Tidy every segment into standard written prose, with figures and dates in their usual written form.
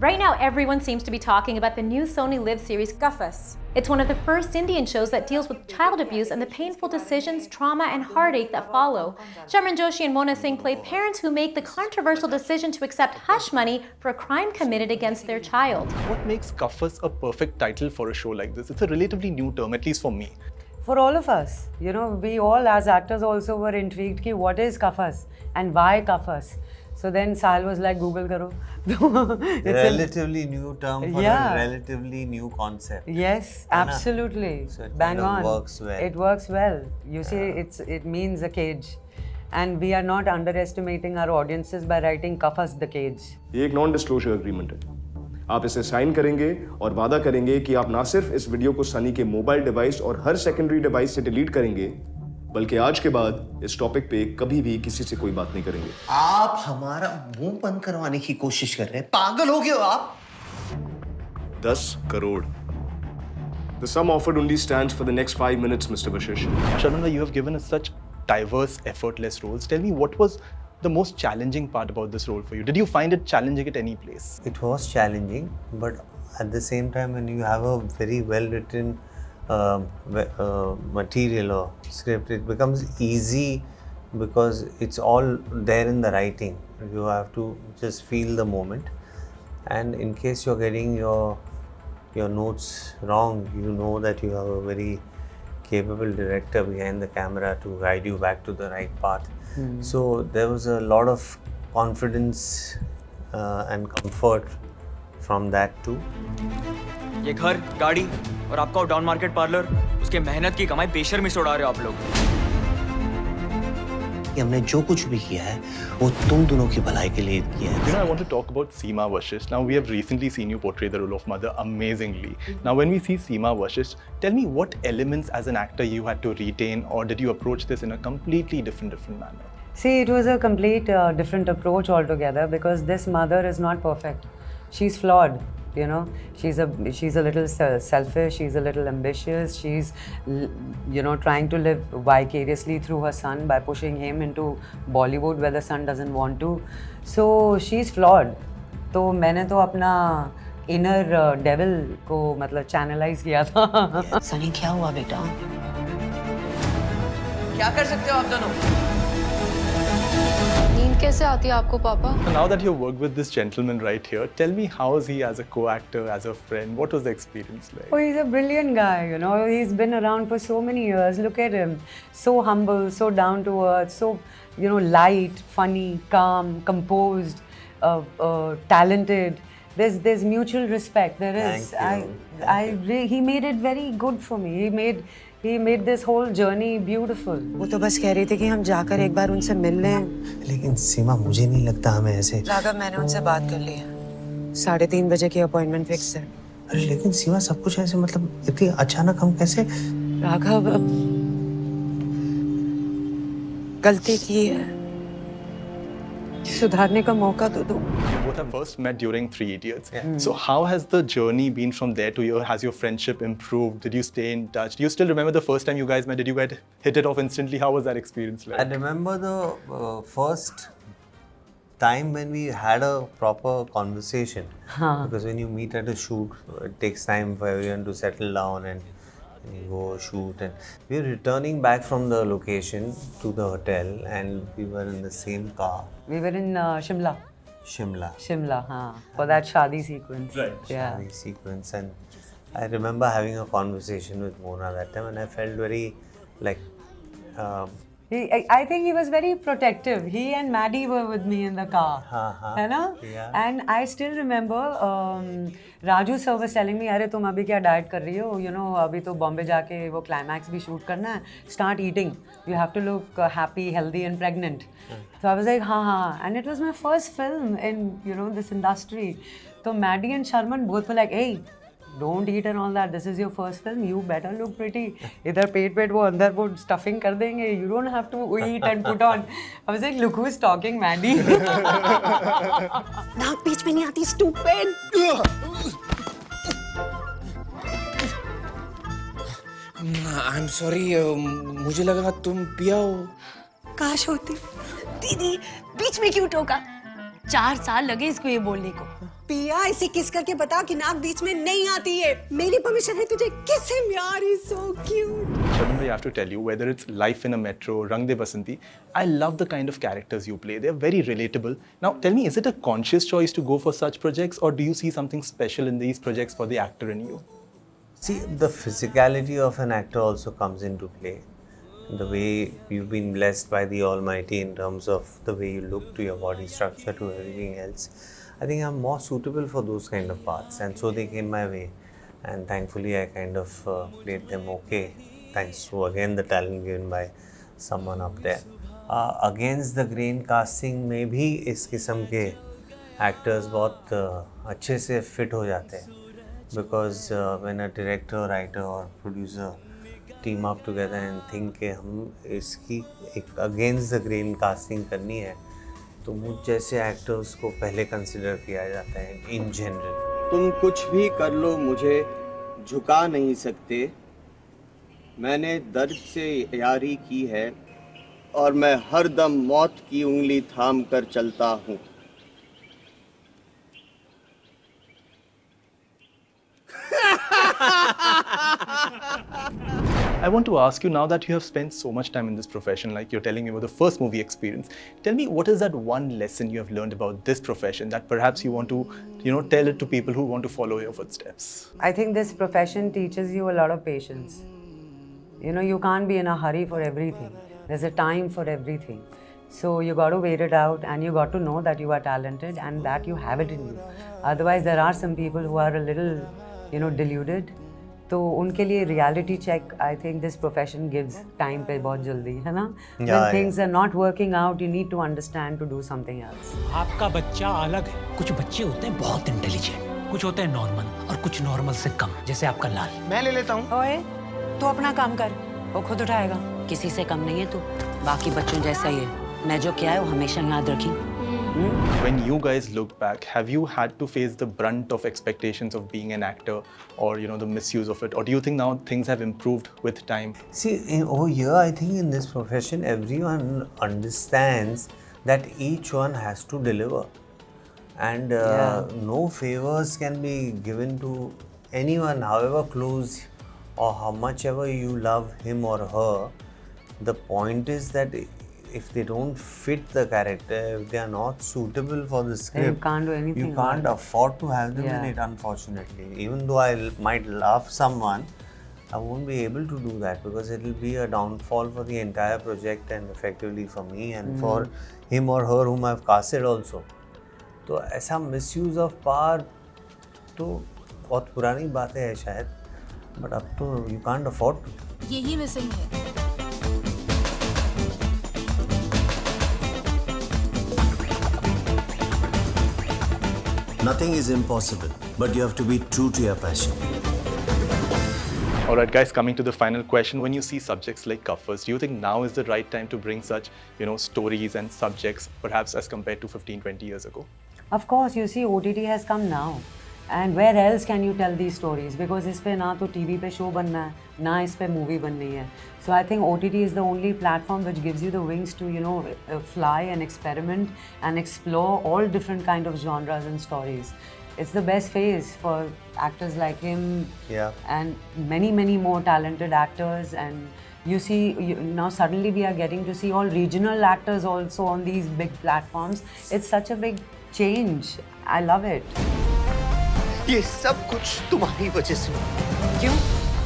Right now, everyone seems to be talking about the new SonyLiv series Kafas. It's one of the first Indian shows that deals with child abuse and the painful decisions, trauma, and heartache that follow. Sharman Joshi and Singh play parents who make the controversial decision to accept hush money for a crime committed against their child. What makes Kafas a perfect title for a show like this? It's a relatively new term, at least for me. For all of us, you know, we all as actors also were intrigued ki what is Kafas and why Kafas. So then Sahil was like, Google karo. It's a relatively new term for a relatively new concept. Yes, absolutely. So it Bang on. works well. It works well. You see, it means a cage. And we are not underestimating our audiences by writing Kafas the cage. ये एक non disclosure agreement है। आप इसे sign करेंगे और वादा करेंगे कि आप ना सिर्फ इस वीडियो को सनी के मोबाइल डिवाइस और हर सेकेंडरी डिवाइस से डिलीट करेंगे, बल्कि आज के बाद इस टॉपिक पे कभी भी किसी से कोई बात नहीं करेंगे। आप हमारा मुंह बंद करवाने की कोशिश कर रहे हैं। पागल हो गए हो आप? 10 crore. The sum offered only stands for the next 5 minutes, Mr. Vashish. Sharman, you have given us such diverse, effortless roles. Tell me, what was the most challenging part about this role for you? Did you find it challenging at any place? It was challenging, but at the same time, when you have a very well-written material or script, it becomes easy because it's all there in the writing. You have to just feel the moment, and in case you're getting your notes wrong, you know that you have a very capable director behind the camera to guide you back to the right path. So there was a lot of confidence and comfort from that too. ये घर, गाड़ी और आपका down market parlour, उसके मेहनत की कमाई बेशर्मी से उड़ा रहे हो आप लोग। हमने जो कुछ भी किया है वो तुम दोनों की भलाई के लिए किया है। You know, I want to talk about Seema Vashish. Now, we have recently seen you portray the role of mother amazingly. Now, when we see Seema Vashish, tell me what elements as an actor you had to retain, or did you approach this in a completely different manner? See, it was a complete different approach altogether because this mother is not perfect. She's flawed. You know, she's a little selfish, she's a little ambitious, she's, you know, trying to live vicariously through her son by pushing him into Bollywood where the son doesn't want to. So she's flawed. तो मैंने तो अपना inner devil को मतलब channelize किया था. सनी क्या हुआ बेटा? क्या कर सकते हो आप दोनों? कैसे आती है आपको पापा? Now that you worked with this gentleman right here, tell me, how is he as a co-actor, as a friend? What was the experience like? Oh, he's a brilliant guy, you know. He's been around for so many years. Look at him. So humble, so down to earth, so, you know, light, funny, calm, composed, talented. There's mutual respect. There is. He made it very good for me. He made this whole journey beautiful. वो तो बस कह रही थी कि हम जाकर एक बार उनसे मिल लें। लेकिन सीमा, मुझे नहीं लगता हमें ऐसे। राघव, मैंने उनसे बात कर ली है। 3:30 बजे की अपॉइंटमेंट फिक्स है। अरे लेकिन सीमा, सब कुछ ऐसे मतलब इतनी अचानक हम कैसे? राघव, गलती की है, सुधारने का मौका तो दो। You both have first met during 3 Idiots. So how has the journey been from there to here? Has your friendship improved? Did you stay in touch? Do you still remember the first time you guys met? Did you guys hit it off instantly? How was that experience like? I remember the first time when we had a proper conversation. Because when you meet at a shoot, it takes time for everyone to settle down and you go shoot. And we were returning back from the location to the hotel and we were in the same car. We were in Shimla, for that shadi sequence. Right. Yeah. Shadi sequence, and I remember having a conversation with Mona that time, and I felt very like. I think he was very protective. He and Maddie were with me in the car. है ना? Yeah. And I still remember Raju sir was telling me, अरे तुम अभी क्या diet कर रही हो? You know, अभी तो बॉम्बे जाके वो climax भी shoot करना है. Start eating. You have to look happy, healthy, and pregnant. So I was like, हाँ. And it was my first film in, you know, this industry. So Maddie and Sharman both were like, hey, don't eat and all that. This is your first film. You better look pretty. इधर पेट वो अंदर वो stuffing कर देंगे. You don't have to eat and put on. I was like, look who's talking, Maddie. नाक बीच में नहीं आती, stupid. I'm sorry. मुझे लगा तुम पिया हो। काश होती। दीदी बीच में क्यों टोका? 4 साल लगे इसको ये बोलने को। पिया इसे किस करके बता कि नाक बीच में नहीं आती है। मेरी परमिशन है तुझे किस हिम यार, is so cute. Sharman, I have to tell you, whether it's Life in a Metro, Rang De Basanti, I love the kind of characters you play. They're very relatable. Now, tell me, is it a conscious choice to go for such projects, or do you see something special in these projects for the actor in you? See, the physicality of an actor also comes into play. The way you've been blessed by the Almighty in terms of the way you look, to your body structure, to everything else. I think I'm more suitable for those kind of parts, and so they came my way. And thankfully, I kind of played them okay, thanks to again the talent given by someone up there. Against the grain casting में भी इस किस्म के actors बहुत अच्छे से fit हो जाते हैं, because when a director, writer or producer team up together and think कि हम इसकी एक against the grain casting करनी है, तो मुझ जैसे actors को पहले consider किया जाता है in general. तुम कुछ भी कर लो, मुझे झुका नहीं सकते। मैंने दर्द से यारी की है और मैं हर दम मौत की उंगली थाम कर चलता हूँ। I want to ask you, now that you have spent so much time in this profession, like you're telling me about the first movie experience, tell me, what is that one lesson you have learned about this profession that perhaps you want to, tell it to people who want to follow your footsteps? I think this profession teaches you a lot of patience. You can't be in a hurry for everything. There's a time for everything. So you got to wait it out, and you got to know that you are talented and that you have it in you. Otherwise, there are some people who are a little, deluded. तो उनके लिए reality check, I think this profession gives time पे बहुत जल्दी, है ना? When things are not working out, you need to understand to do something else. आपका बच्चा अलग है। कुछ बच्चे होते हैं बहुत इंटेलिजेंट, कुछ होते हैं नॉर्मल, और कुछ नॉर्मल से कम, जैसे आपका लाल। मैं ले लेता हूँ। ओए, तू अपना काम कर, वो खुद उठाएगा। किसी से कम नहीं है तू, बाकी बच्चों जैसा ही है। मैं जो किया है वो हमेशा याद रखी। When you guys look back, have you had to face the brunt of expectations of being an actor, or the misuse of it, or do you think now things have improved with time? See, over here, I think in this profession, everyone understands that each one has to deliver, and no favors can be given to anyone, however close or how much ever you love him or her. The point is that if they don't fit the character, if they are not suitable for the script, you can't do anything. You can't afford to have them in it, unfortunately. Even though I might love someone, I won't be able to do that, because it will be a downfall for the entire project and effectively for me and for him or her whom I've casted also. तो ऐसा misuse of power तो बहुत पुरानी बात है शायद, but अब तो you can't afford to. यही मिसिंग है। Nothing is impossible, but you have to be true to your passion. Alright guys, coming to the final question. When you see subjects like Kafas, do you think now is the right time to bring such, stories and subjects, perhaps as compared to 15-20 years ago? Of course, you see, OTT has come now. And where else can you tell these stories? Because इस पे ना तो TV पे show बनना है, ना इस पे movie बननी है. So I think OTT is the only platform which gives you the wings to, fly and experiment and explore all different kind of genres and stories. It's the best phase for actors like him and many, many more talented actors. And you see, now suddenly we are getting to see all regional actors also on these big platforms. It's such a big change. I love it. ये सब कुछ तुम्हारी वजह से। क्यों?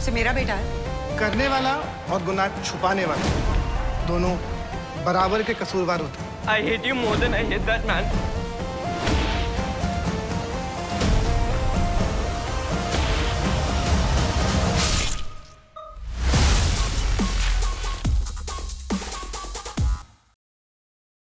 से मेरा बेटा है? करने वाला और गुनाह छुपाने वाला दोनों बराबर के कसूरवार होते हैं। I hate you more than I hate that man.